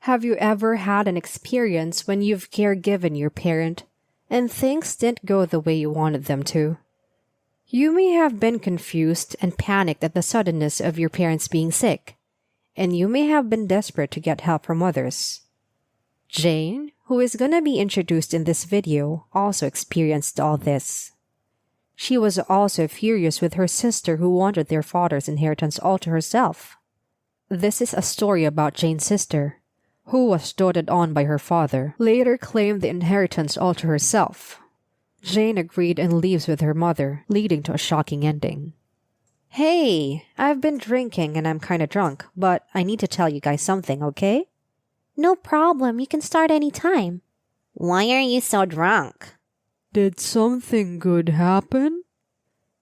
Have you ever had an experience when you've caregiven your parent and things didn't go the way you wanted them to? You may have been confused and panicked at the suddenness of your parents being sick, and you may have been desperate to get help from others. Jane, who is gonna be introduced in this video, also experienced all this. She was also furious with her sister who wanted their father's inheritance all to herself. This is a story about Jane's sister, who was doted on by her father, later claimed the inheritance all to herself. Jane agreed and leaves with her mother, leading to a shocking ending. Hey, I've been drinking and I'm kinda drunk, but I need to tell you guys something, okay? No problem, you can start any time. Why are you so drunk? Did something good happen?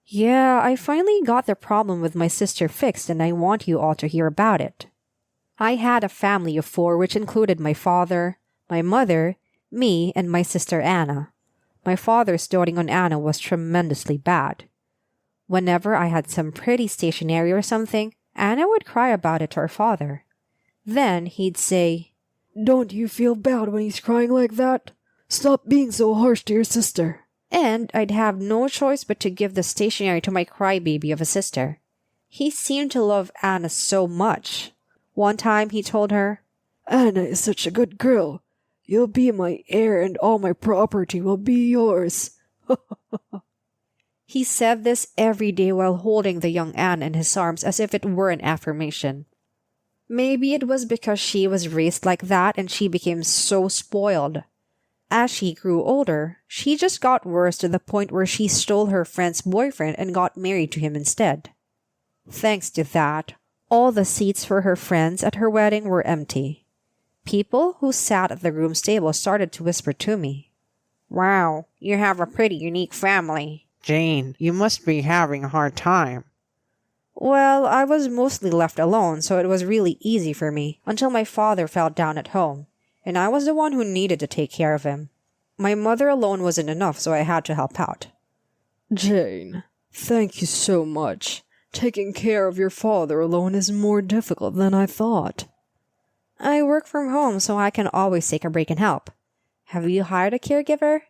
Yeah, I finally got the problem with my sister fixed and I want you all to hear about it. I had a family of 4 which included my father, my mother, me, and my sister Anna. My father's doting on Anna was tremendously bad. Whenever I had some pretty stationery or something, Anna would cry about it to her father. Then he'd say, "Don't you feel bad when he's crying like that? Stop being so harsh to your sister." And I'd have no choice but to give the stationery to my crybaby of a sister. He seemed to love Anna so much. One time he told her, "Anna is such a good girl. You'll be my heir and all my property will be yours." He said this every day while holding the young Anne in his arms as if it were an affirmation. Maybe it was because she was raised like that and she became so spoiled. As she grew older, she just got worse to the point where she stole her friend's boyfriend and got married to him instead. Thanks to that, all the seats for her friends at her wedding were empty. People who sat at the groom's table started to whisper to me, "Wow, you have a pretty unique family." Jane, you must be having a hard time. Well, I was mostly left alone, so it was really easy for me, until my father fell down at home, and I was the one who needed to take care of him. My mother alone wasn't enough, so I had to help out. "Jane, thank you so much. Taking care of your father alone is more difficult than I thought." I work from home, so I can always take a break and help. Have you hired a caregiver?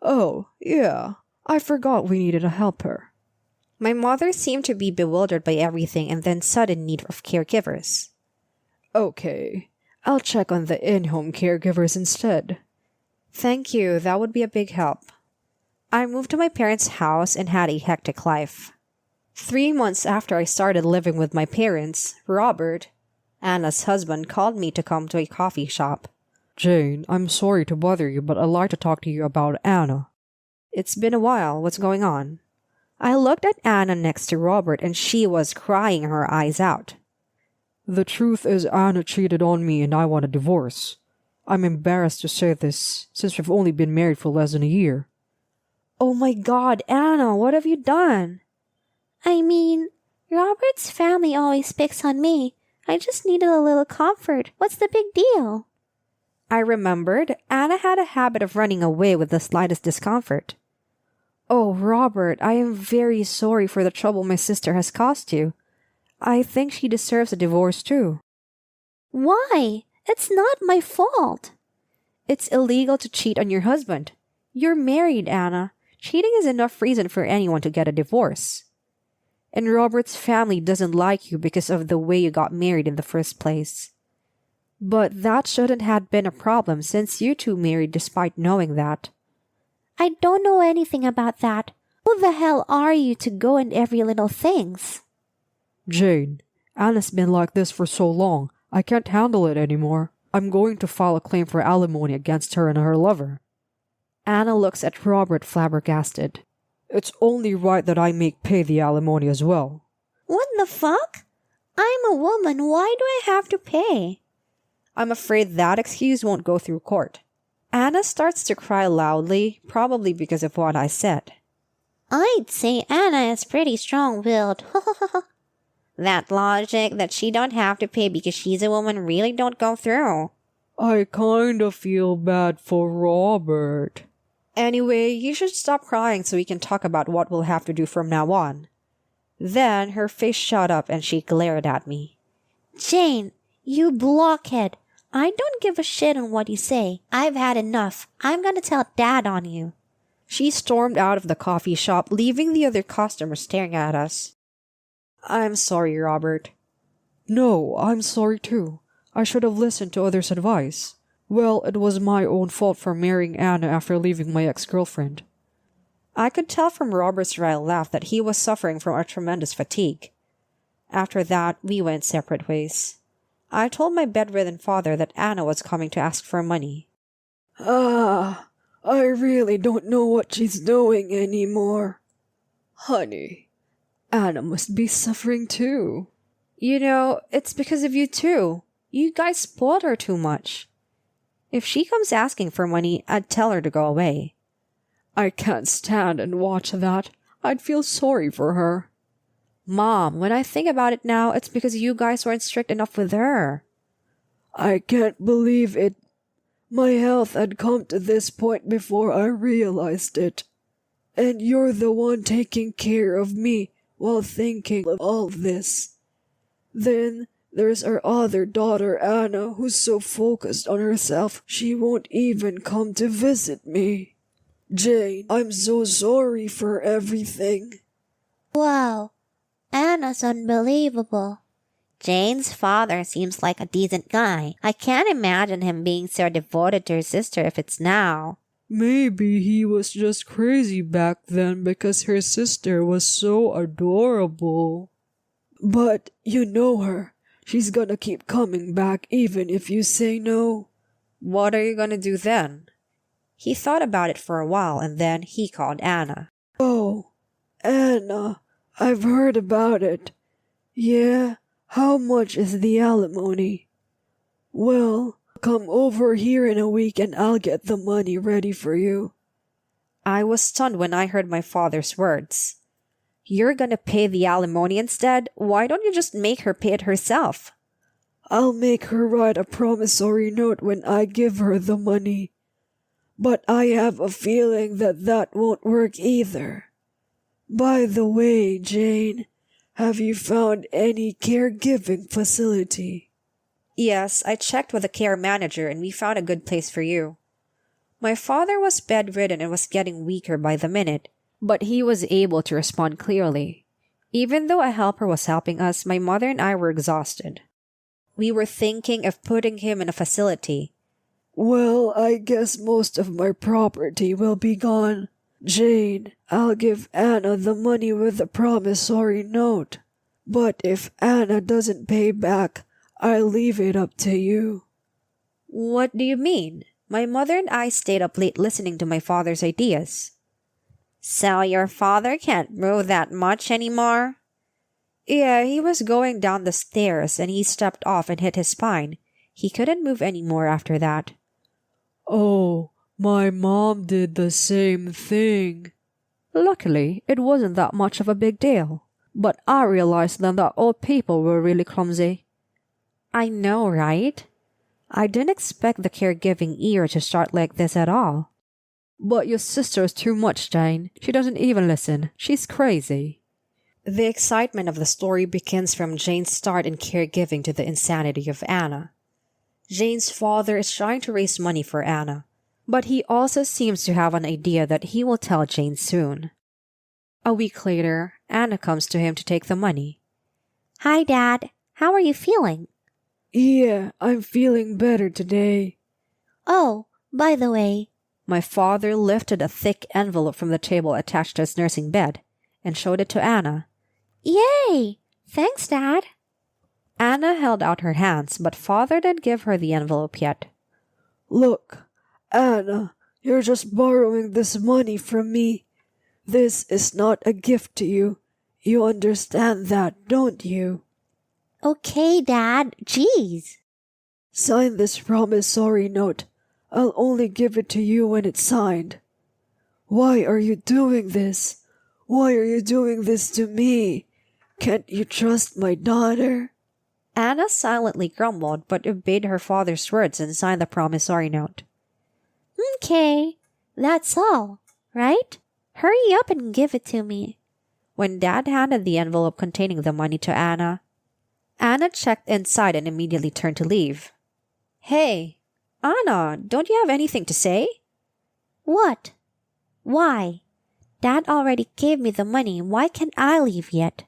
"Oh, yeah. I forgot we needed a helper." My mother seemed to be bewildered by everything and then sudden need of caregivers. "Okay. I'll check on the in-home caregivers instead." Thank you, that would be a big help. I moved to my parents' house and had a hectic life. 3 months after I started living with my parents, Robert, Anna's husband, called me to come to a coffee shop. "Jane, I'm sorry to bother you, but I'd like to talk to you about Anna." It's been a while, what's going on? I looked at Anna next to Robert and she was crying her eyes out. "The truth is Anna cheated on me and I want a divorce. I'm embarrassed to say this, since we've only been married for less than a year." Oh my God, Anna, what have you done? I mean, Robert's family always picks on me. I just needed a little comfort. What's the big deal? I remembered Anna had a habit of running away with the slightest discomfort. Oh, Robert, I am very sorry for the trouble my sister has caused you. I think she deserves a divorce too. Why? It's not my fault. It's illegal to cheat on your husband. You're married, Anna. Cheating is enough reason for anyone to get a divorce. And Robert's family doesn't like you because of the way you got married in the first place. But that shouldn't have been a problem since you two married despite knowing that. I don't know anything about that. Who the hell are you to go in every little things? "Jane, Anna's been like this for so long. I can't handle it anymore. I'm going to file a claim for alimony against her and her lover." Anna looks at Robert flabbergasted. "It's only right that I make pay the alimony as well." What the fuck? I'm a woman. Why do I have to pay? I'm afraid that excuse won't go through court. Anna starts to cry loudly, probably because of what I said. I'd say Anna is pretty strong-willed. That logic that she don't have to pay because she's a woman really don't go through. "I kinda feel bad for Robert." Anyway, you should stop crying so we can talk about what we'll have to do from now on. Then her face shot up and she glared at me. Jane, you blockhead. I don't give a shit on what you say. I've had enough. I'm gonna tell Dad on you. She stormed out of the coffee shop, leaving the other customers staring at us. I'm sorry, Robert. No, I'm sorry too. I should have listened to others' advice. Well, it was my own fault for marrying Anna after leaving my ex-girlfriend. I could tell from Robert's wry laugh that he was suffering from a tremendous fatigue. After that, we went separate ways. I told my bedridden father that Anna was coming to ask for money. I really don't know what she's doing anymore. Honey, Anna must be suffering too. You know, it's because of you too. You guys spoiled her too much. If she comes asking for money, I'd tell her to go away. I can't stand and watch that. I'd feel sorry for her. Mom, when I think about it now, it's because you guys weren't strict enough with her. I can't believe it. My health had come to this point before I realized it. And you're the one taking care of me while thinking of all this. Then there's our other daughter, Anna, who's so focused on herself she won't even come to visit me. Jane, I'm so sorry for everything. Wow, Anna's unbelievable. Jane's father seems like a decent guy. I can't imagine him being so devoted to her sister if it's now. Maybe he was just crazy back then because her sister was so adorable. But you know her. She's gonna keep coming back even if you say no. What are you gonna do then? He thought about it for a while and then he called Anna. Oh, Anna, I've heard about it. Yeah, how much is the alimony? Well, come over here in a week and I'll get the money ready for you. I was stunned when I heard my father's words. You're gonna pay the alimony instead? Why don't you just make her pay it herself? I'll make her write a promissory note when I give her the money. But I have a feeling that won't work either. By the way, Jane, have you found any caregiving facility? Yes, I checked with the care manager and we found a good place for you. My father was bedridden and was getting weaker by the minute, but he was able to respond clearly. Even though a helper was helping us, my mother and I were exhausted. We were thinking of putting him in a facility. Well, I guess most of my property will be gone. Jane, I'll give Anna the money with the promissory note. But if Anna doesn't pay back, I'll leave it up to you. What do you mean? My mother and I stayed up late listening to my father's ideas. So your father can't move that much anymore? Yeah, he was going down the stairs and he stepped off and hit his spine. He couldn't move anymore after that. Oh, my mom did the same thing. Luckily, it wasn't that much of a big deal. But I realized then that old people were really clumsy. I know, right? I didn't expect the caregiving era to start like this at all. But your sister's too much, Jane. She doesn't even listen. She's crazy. The excitement of the story begins from Jane's start in caregiving to the insanity of Anna. Jane's father is trying to raise money for Anna, but he also seems to have an idea that he will tell Jane soon. A week later, Anna comes to him to take the money. Hi, Dad. How are you feeling? Yeah, I'm feeling better today. Oh, by the way, My father lifted a thick envelope from the table attached to his nursing bed and showed it to Anna. yay! Thanks, Dad. Anna held out her hands, but father didn't give her the envelope yet. Look, Anna, you're just borrowing this money from me. This is not a gift to you. You understand that, don't you? Okay, Dad. Jeez. Sign this promissory note. I'll only give it to you when it's signed. Why are you doing this? Why are you doing this to me? Can't you trust my daughter? Anna silently grumbled but obeyed her father's words and signed the promissory note. Okay, that's all, right? Hurry up and give it to me. When Dad handed the envelope containing the money to Anna checked inside and immediately turned to leave. Hey, Anna, don't you have anything to say? What? Why? Dad already gave me the money. Why can't I leave yet?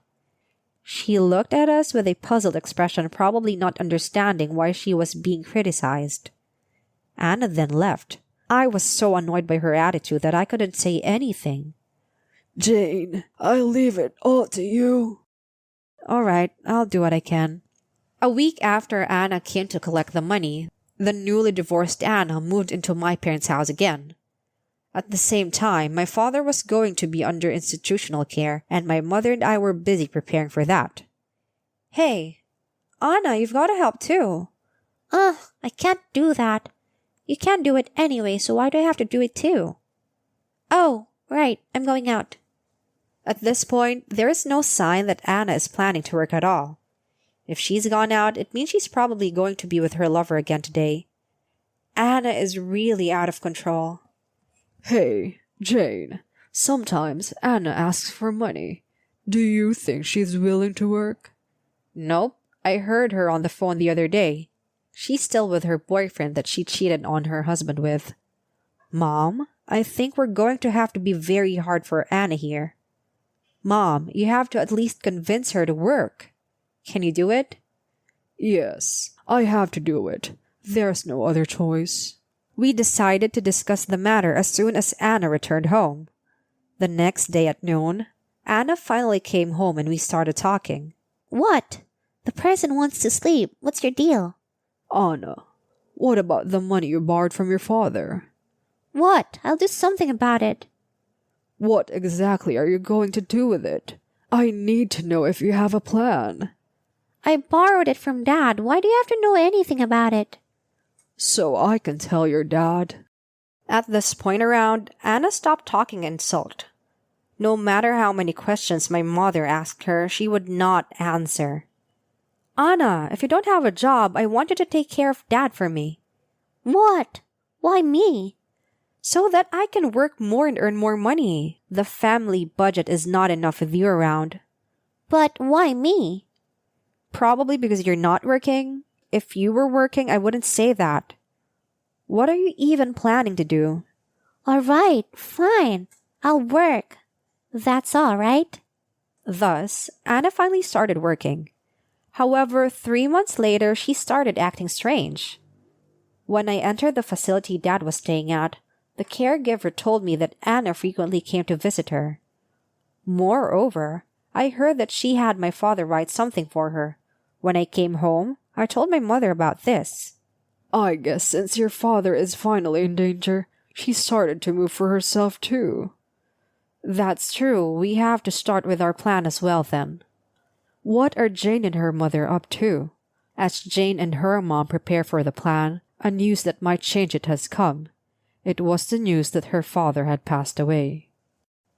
She looked at us with a puzzled expression, probably not understanding why she was being criticized. Anna then left. I was so annoyed by her attitude that I couldn't say anything. Jane, I leave it all to you. All right, I'll do what I can. A week after Anna came to collect the money, the newly divorced Anna moved into my parents' house again. At the same time, my father was going to be under institutional care, and my mother and I were busy preparing for that. Hey, Anna, you've got to help too. I can't do that. You can't do it anyway, so why do I have to do it too? Oh, right, I'm going out. At this point, there is no sign that Anna is planning to work at all. If she's gone out, it means she's probably going to be with her lover again today. Anna is really out of control. Hey, Jane, sometimes Anna asks for money. Do you think she's willing to work? Nope, I heard her on the phone the other day. She's still with her boyfriend that she cheated on her husband with. Mom, I think we're going to have to be very hard for Anna here. Mom, you have to at least convince her to work. Can you do it? Yes, I have to do it. There's no other choice. We decided to discuss the matter as soon as Anna returned home. The next day at noon, Anna finally came home and we started talking. What? The person wants to sleep. What's your deal? Anna, what about the money you borrowed from your father? What? I'll do something about it. What exactly are you going to do with it? I need to know if you have a plan. I borrowed it from Dad. Why do you have to know anything about it? So I can tell your dad. At this point around, Anna stopped talking and sulked. No matter how many questions my mother asked her, she would not answer. Anna, if you don't have a job, I want you to take care of Dad for me. What? Why me? So that I can work more and earn more money. The family budget is not enough with you around. But why me? Probably because you're not working. If you were working, I wouldn't say that. What are you even planning to do? All right, fine. I'll work. That's all right? Thus, Anna finally started working. However, 3 months later, she started acting strange. When I entered the facility Dad was staying at, the caregiver told me that Anna frequently came to visit her. Moreover, I heard that she had my father write something for her. When I came home, I told my mother about this. I guess since your father is finally in danger, she started to move for herself too. That's true. We have to start with our plan as well then. What are Jane and her mother up to? As Jane and her mom prepare for the plan, a news that might change it has come. It was the news that her father had passed away.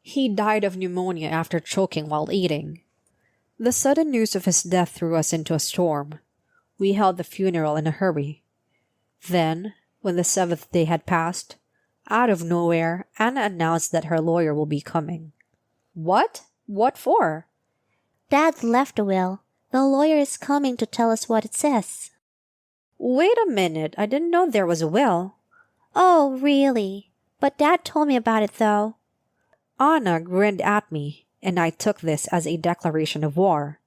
He died of pneumonia after choking while eating. The sudden news of his death threw us into a storm. We held the funeral in a hurry. Then, when the 7th day had passed, out of nowhere, Anna announced that her lawyer will be coming. What? What for? Dad left a will. The lawyer is coming to tell us what it says. Wait a minute, I didn't know there was a will. Oh, really? But Dad told me about it though. Anna grinned at me, and I took this as a declaration of war.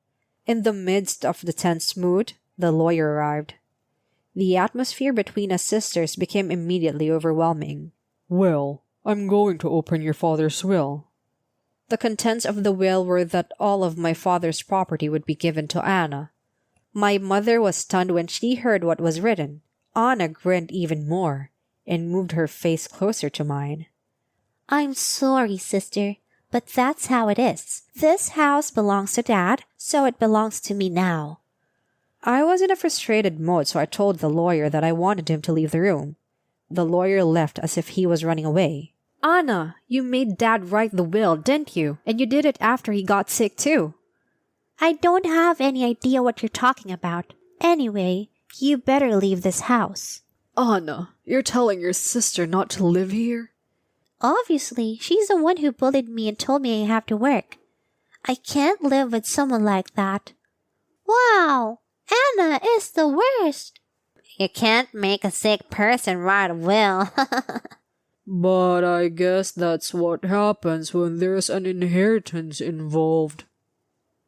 In the midst of the tense mood, the lawyer arrived. The atmosphere between us sisters became immediately overwhelming. Well, I'm going to open your father's will. The contents of the will were that all of my father's property would be given to Anna. My mother was stunned when she heard what was written. Anna grinned even more and moved her face closer to mine. I'm sorry, sister, but that's how it is. This house belongs to Dad, so it belongs to me now. I was in a frustrated mood, so I told the lawyer that I wanted him to leave the room. The lawyer left as if he was running away. Anna, you made Dad write the will, didn't you? And you did it after he got sick too. I don't have any idea what you're talking about. Anyway, you better leave this house. Anna, you're telling your sister not to live here? Obviously, she's the one who bullied me and told me I have to work. I can't live with someone like that. Wow, Anna is the worst. You can't make a sick person write a will. But I guess that's what happens when there's an inheritance involved.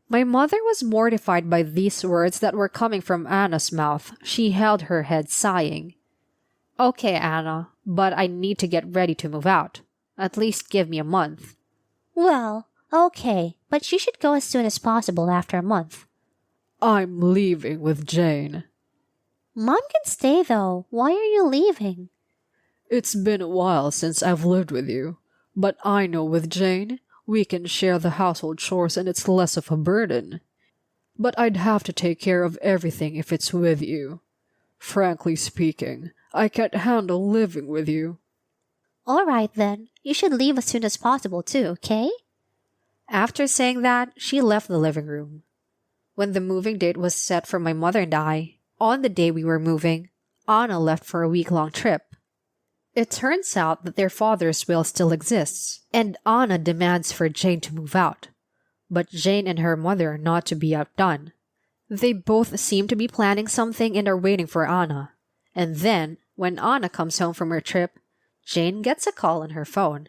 My mother was mortified by these words that were coming from Anna's mouth. She held her head, sighing. Okay, Anna, but I need to get ready to move out. At least give me a month. Well, okay, but you should go as soon as possible after a month. I'm leaving with Jane. Mom can stay though. Why are you leaving? It's been a while since I've lived with you, but I know with Jane, we can share the household chores and it's less of a burden. But I'd have to take care of everything if it's with you. Frankly speaking, I can't handle living with you. All right then. You should leave as soon as possible too, okay? After saying that, she left the living room. When the moving date was set for my mother and I, on the day we were moving, Anna left for a week-long trip. It turns out that their father's will still exists, and Anna demands for Jane to move out. But Jane and her mother are not to be outdone. They both seem to be planning something and are waiting for Anna. And then, when Anna comes home from her trip, Jane gets a call on her phone.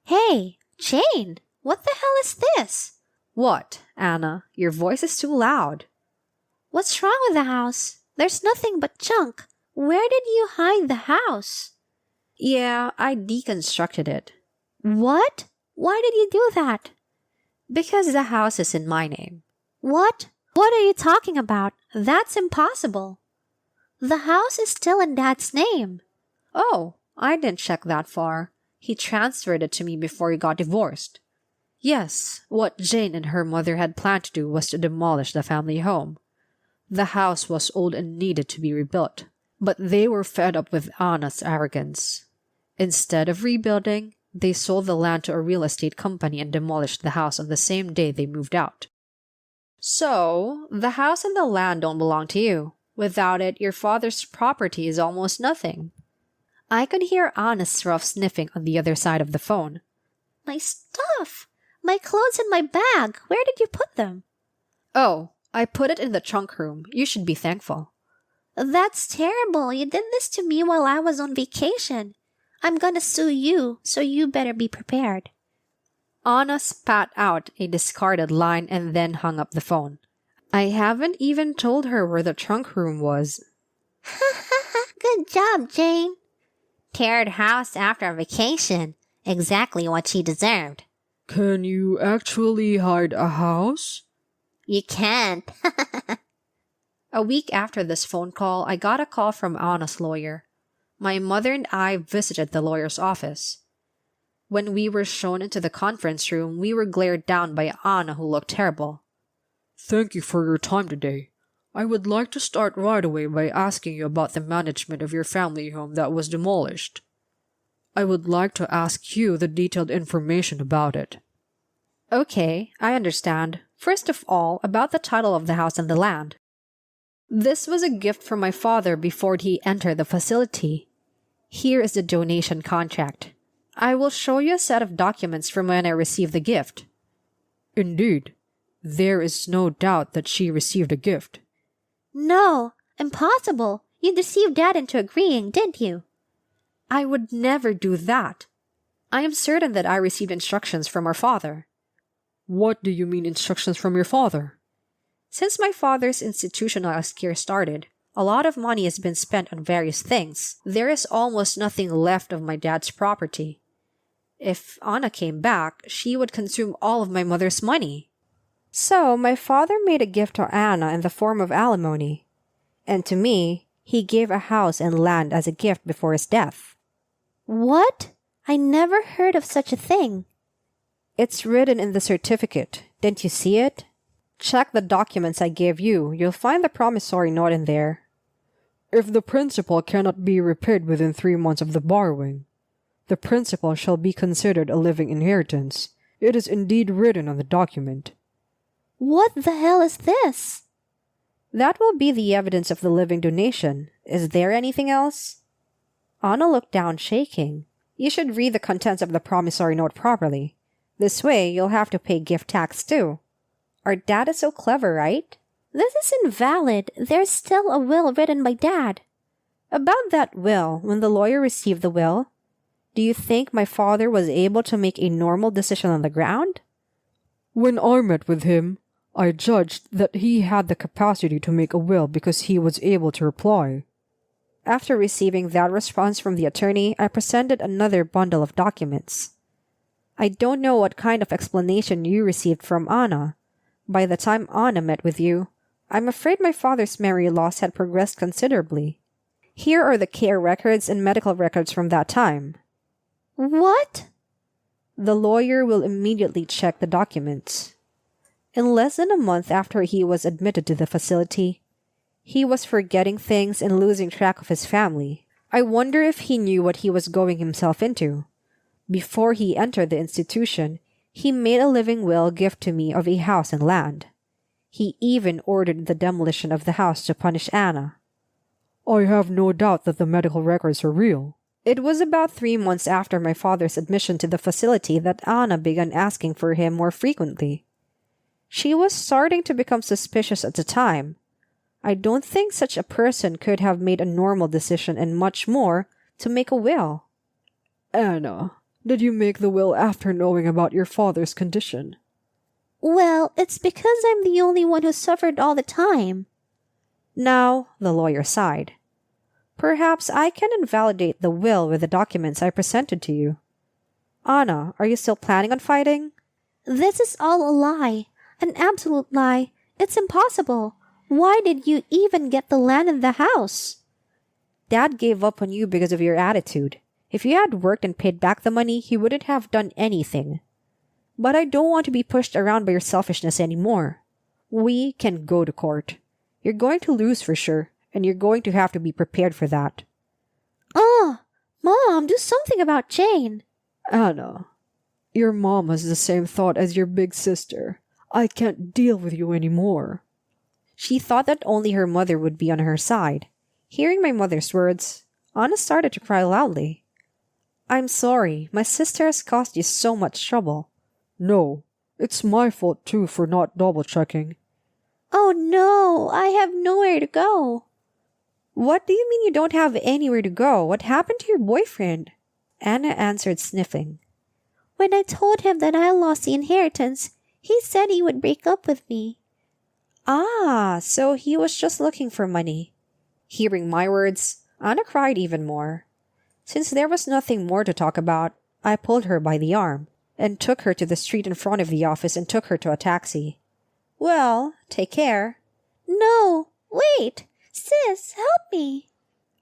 Hey, Jane, what the hell is this? What, Anna? Your voice is too loud. What's wrong with the house? There's nothing but junk. Where did you hide the house? Yeah, I deconstructed it. What? Why did you do that? Because the house is in my name. What? What are you talking about? That's impossible. The house is still in Dad's name. Oh, I didn't check that far. He transferred it to me before he got divorced. Yes, what Jane and her mother had planned to do was to demolish the family home. The house was old and needed to be rebuilt, but they were fed up with Anna's arrogance. Instead of rebuilding, they sold the land to a real estate company and demolished the house on the same day they moved out. So, the house and the land don't belong to you. Without it, your father's property is almost nothing. I could hear Anna's rough sniffing on the other side of the phone. My stuff! My clothes and my bag! Where did you put them? Oh, I put it in the trunk room. You should be thankful. That's terrible. You did this to me while I was on vacation. I'm gonna sue you, so you better be prepared. Anna spat out a discarded line and then hung up the phone. I haven't even told her where the trunk room was. Good job, Jane. Teared house after a vacation. Exactly what she deserved. Can you actually hide a house? You can't. A week after this phone call, I got a call from Anna's lawyer. My mother and I visited the lawyer's office. When we were shown into the conference room, we were glared down by Anna, who looked terrible. Thank you for your time today. I would like to start right away by asking you about the management of your family home that was demolished. I would like to ask you the detailed information about it. Okay, I understand. First of all, about the title of the house and the land. This was a gift from my father before he entered the facility. Here is the donation contract. I will show you a set of documents from when I received the gift. Indeed. There is no doubt that she received a gift. No, impossible. You deceived Dad into agreeing, didn't you? I would never do that. I am certain that I received instructions from our father. What do you mean instructions from your father? Since my father's institutionalized care started, a lot of money has been spent on various things. There is almost nothing left of my dad's property. If Anna came back, she would consume all of my mother's money. So my father made a gift to Anna in the form of alimony. And to me, he gave a house and land as a gift before his death. What? I never heard of such a thing. It's written in the certificate. Didn't you see it? Check the documents I gave you. You'll find the promissory note in there. If the principal cannot be repaid within 3 months of the borrowing, the principal shall be considered a living inheritance. It is indeed written on the document. What the hell is this? That will be the evidence of the living donation. Is there anything else? Anna looked down, shaking. You should read the contents of the promissory note properly. This way, you'll have to pay gift tax too. Our dad is so clever, right? This is invalid. There's still a will written by Dad. About that will, when the lawyer received the will, do you think my father was able to make a normal decision on the ground? When I met with him, I judged that he had the capacity to make a will because he was able to reply. After receiving that response from the attorney, I presented another bundle of documents. I don't know what kind of explanation you received from Anna. By the time Anna met with you, I'm afraid my father's memory loss had progressed considerably. Here are the care records and medical records from that time. What? The lawyer will immediately check the documents. In less than a month after he was admitted to the facility, he was forgetting things and losing track of his family. I wonder if he knew what he was going himself into. Before he entered the institution, he made a living will gift to me of a house and land. He even ordered the demolition of the house to punish Anna. I have no doubt that the medical records are real. It was about 3 months after my father's admission to the facility that Anna began asking for him more frequently. She was starting to become suspicious at the time. I don't think such a person could have made a normal decision and much more to make a will. Anna, did you make the will after knowing about your father's condition? Well, it's because I'm the only one who suffered all the time. Now, the lawyer sighed. Perhaps I can invalidate the will with the documents I presented to you. Anna, are you still planning on fighting? This is all a lie. An absolute lie. It's impossible. Why did you even get the land and the house? Dad gave up on you because of your attitude. If you had worked and paid back the money, he wouldn't have done anything. But I don't want to be pushed around by your selfishness anymore. We can go to court. You're going to lose for sure, and you're going to have to be prepared for that. Mom, do something about Jane. Anna, your mom has the same thought as your big sister. I can't deal with you anymore. She thought that only her mother would be on her side. Hearing my mother's words, Anna started to cry loudly. I'm sorry, my sister has caused you so much trouble. No, it's my fault too for not double-checking. Oh no, I have nowhere to go. What do you mean you don't have anywhere to go? What happened to your boyfriend? Anna answered, sniffing. When I told him that I lost the inheritance, he said he would break up with me. Ah, so he was just looking for money. Hearing my words, Anna cried even more. Since there was nothing more to talk about, I pulled her by the arm and took her to the street in front of the office and took her to a taxi. Well, take care. No, wait. Sis, help me.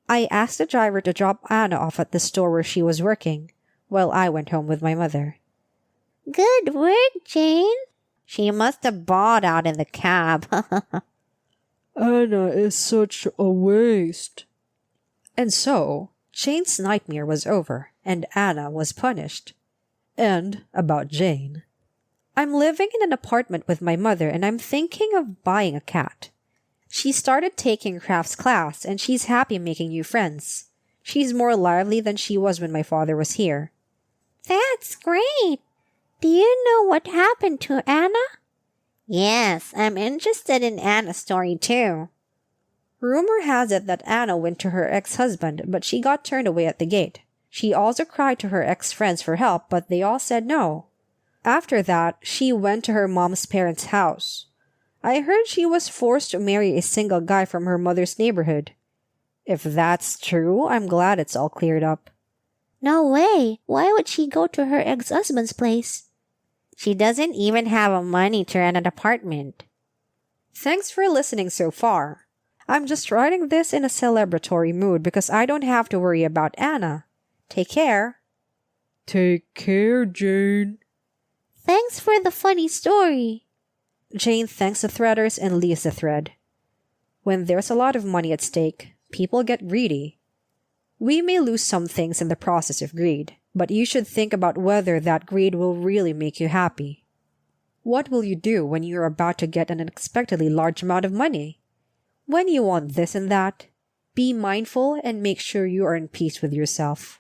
I asked the driver to drop Anna off at the store where she was working, while I went home with my mother. Good work, Jane. She must have bawled out in the cab. Anna is such a waste. And so, Jane's nightmare was over, and Anna was punished. And about Jane. I'm living in an apartment with my mother, and I'm thinking of buying a cat. She started taking crafts class, and she's happy making new friends. She's more lively than she was when my father was here. That's great. Do you know what happened to Anna? Yes, I'm interested in Anna's story too. Rumor has it that Anna went to her ex-husband, but she got turned away at the gate. She also cried to her ex-friends for help, but they all said no. After that, she went to her mom's parents' house. I heard she was forced to marry a single guy from her mother's neighborhood. If that's true, I'm glad it's all cleared up. No way. Why would she go to her ex-husband's place? She doesn't even have money to rent an apartment. Thanks for listening so far. I'm just writing this in a celebratory mood because I don't have to worry about Anna. Take care. Take care, Jane. Thanks for the funny story. Jane thanks the threaders and leaves the thread. When there's a lot of money at stake, people get greedy. We may lose some things in the process of greed, but you should think about whether that greed will really make you happy. What will you do when you're about to get an unexpectedly large amount of money? When you want this and that, be mindful and make sure you are in peace with yourself.